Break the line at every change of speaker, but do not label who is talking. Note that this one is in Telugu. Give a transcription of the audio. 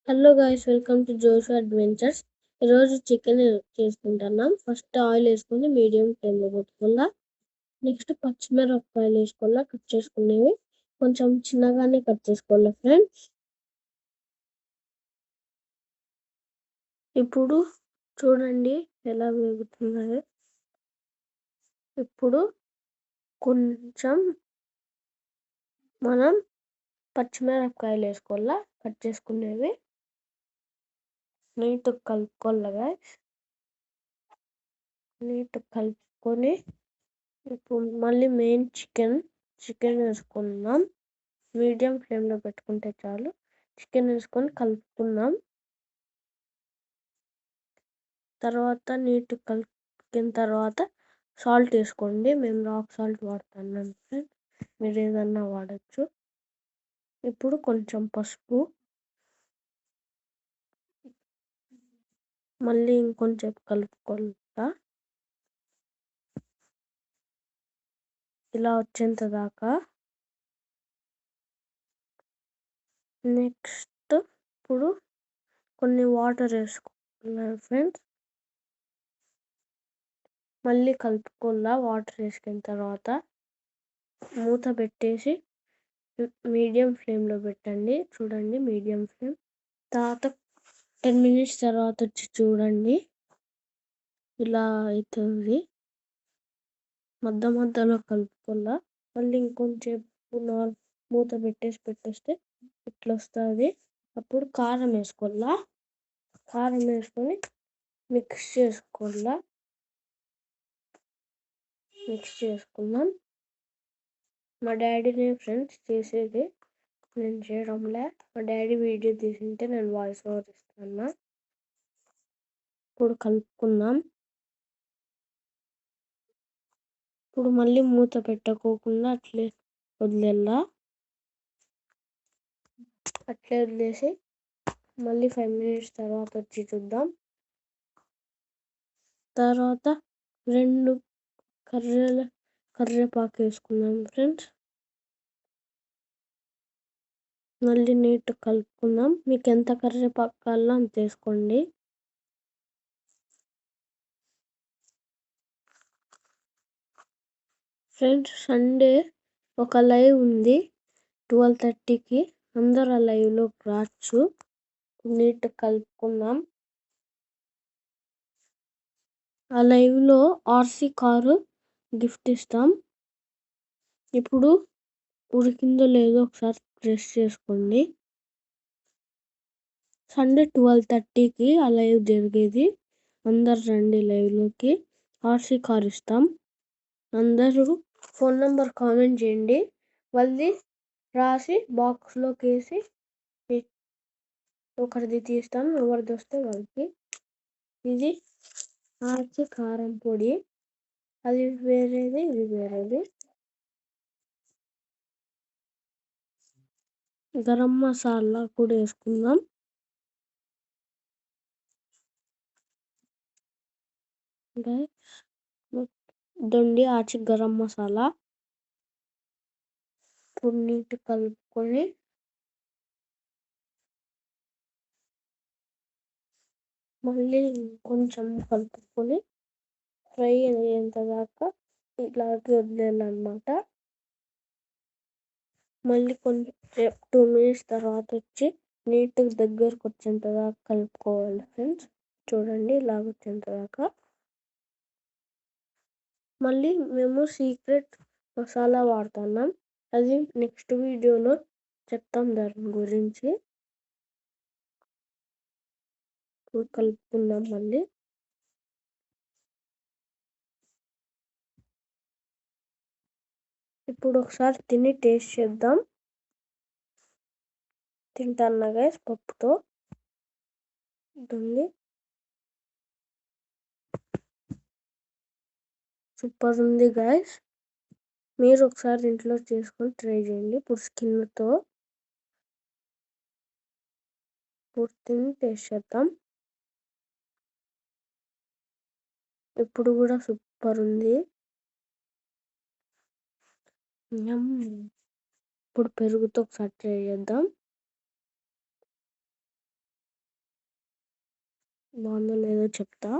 హలో గైస్, వెల్కమ్ టు జోష్ అడ్వెంచర్స్. ఈరోజు చికెన్ చేసుకుంటున్నాం. ఫస్ట్ ఆయిల్ వేసుకుని మీడియం ఫ్లేమ్లో పెట్టుకుందా. నెక్స్ట్ పచ్చిమిరపకాయలు వేసుకోవాలా, కట్ చేసుకునేవి కొంచెం చిన్నగానే కట్ చేసుకోవాలా ఫ్రెండ్స్. ఇప్పుడు చూడండి ఎలా వేగుతున్నాయో. ఇప్పుడు కొంచెం మనం పచ్చిమిరపకాయలు వేసుకోవాలా, కట్ చేసుకునేవి. నీట్గా కలుపుకోవాలా గైస్. నీట్గా కలుపుకొని ఇప్పుడు మళ్ళీ మెయిన్ చికెన్ వేసుకుందాం. మీడియం ఫ్లేమ్లో పెట్టుకుంటే చాలు. చికెన్ వేసుకొని కలుపుకుందాం. తర్వాత నీట్గా కలిపిన తర్వాత సాల్ట్ వేసుకోండి. మేము రాక్ సాల్ట్ వాడుతున్నాం ఫ్రెండ్స్, మీరు ఏదన్నా వాడచ్చు. ఇప్పుడు కొంచెం పసుపు, మళ్ళీ ఇంకొంచెం కలుపుకుంటా ఇలా వచ్చేంత దాకా. నెక్స్ట్ ఇప్పుడు కొన్ని వాటర్ వేసుకున్నాను ఫ్రెండ్స్. మళ్ళీ కలుపుకోవాలా. వాటర్ వేసుకున్న తర్వాత మూత పెట్టేసి మీడియం ఫ్లేమ్లో పెట్టండి. చూడండి మీడియం ఫ్లేమ్. తర్వాత 10 minutes తర్వాత వచ్చి చూడండి ఇలా అవుతుంది. మధ్యలో కలుపుకోవాలా. మళ్ళీ ఇంకొంచెంసేపు మూత పెట్టేస్తే ఇట్లా వస్తుంది. అప్పుడు కారం వేసుకోవాలా. కారం వేసుకొని మిక్స్ చేసుకుందాం. మా డాడీనే ఫ్రెండ్స్ చేసేది, నేను చేయడంలే. మా డాడీ వీడియో తీసింటే నేను వాయిస్ ఓవర్ ఇస్తున్నా. ఇప్పుడు కలుపుకుందాం. ఇప్పుడు మళ్ళీ మూత పెట్టకోకుండా అట్లే వదిలేసి మళ్ళీ 5 minutes తర్వాత వచ్చి చూద్దాం. తర్వాత 2 కరివేపాకు వేసుకుందాం ఫ్రెండ్స్. మళ్ళీ నీట్గా కలుపుకుందాం. మీకు ఎంత కరివేపాకు కావాలో అంత వేసుకోండి. ఫ్రెండ్స్, సండే ఒక లైవ్ ఉంది 12:30కి. అందరూ ఆ లైవ్లోకి రావచ్చు. నీట్గా కలుపుకుందాం. ఆ లైవ్లో ఆర్సీ కారు గిఫ్ట్ ఇస్తాం. ఇప్పుడు ఉడికిందో లేదో ఒకసారి ప్రెస్ చేసుకోండి. సండే 12:30కి ఆ లైవ్ జరిగేది. అందరు రండి లైవ్లోకి. ఆర్సీ కార్ ఇస్తాం. అందరూ ఫోన్ నెంబర్ కామెంట్ చేయండి. మళ్ళీ రాసి బాక్స్లోకి వేసి ఒకరిది తీస్తాం. ఎవరిది వస్తే వాళ్ళకి. ఇది ఆర్సీ కారం పొడి, అది వేరేది, ఇది వేరేది. గరం మసాలా కూడా వేసుకుందాం. దొండి ఆచి గరం మసాలా. ఇప్పుడు నీట్గా కలుపుకొని మళ్ళీ కొంచెం కలుపుకొని ఫ్రై అయ్యేంత దాకా ఇలాగే వదిలేయాలన్నమాట. మళ్ళీ కొంచెం 2 minutes తర్వాత వచ్చి నీట్గా దగ్గరకు వచ్చేంత దాకా కలుపుకోవాలి ఫ్రెండ్స్. చూడండి ఇలాగ వచ్చేంత దాకా. మళ్ళీ మేము సీక్రెట్ మసాలా వాడుతున్నాం. అది నెక్స్ట్ వీడియోలో చెప్తాం దాని గురించి. కలుపుకుందాం. మళ్ళీ ఇప్పుడు ఒకసారి తిని టేస్ట్ చేద్దాం. తింటాను గైస్ పప్పుతో. ఉంటుంది సూపర్ ఉంది గైస్. మీరు ఒకసారి ఇంట్లో చేసుకొని ట్రై చేయండి. ఇప్పుడు స్కిన్తో పూర్తిని టేస్ట్ చేద్దాం. ఇప్పుడు కూడా సూపర్ ఉంది. ఇప్పుడు పెరుగుతో ఒకసారి ట్రై చేద్దాం. బాగుందో లేదో చెప్తా.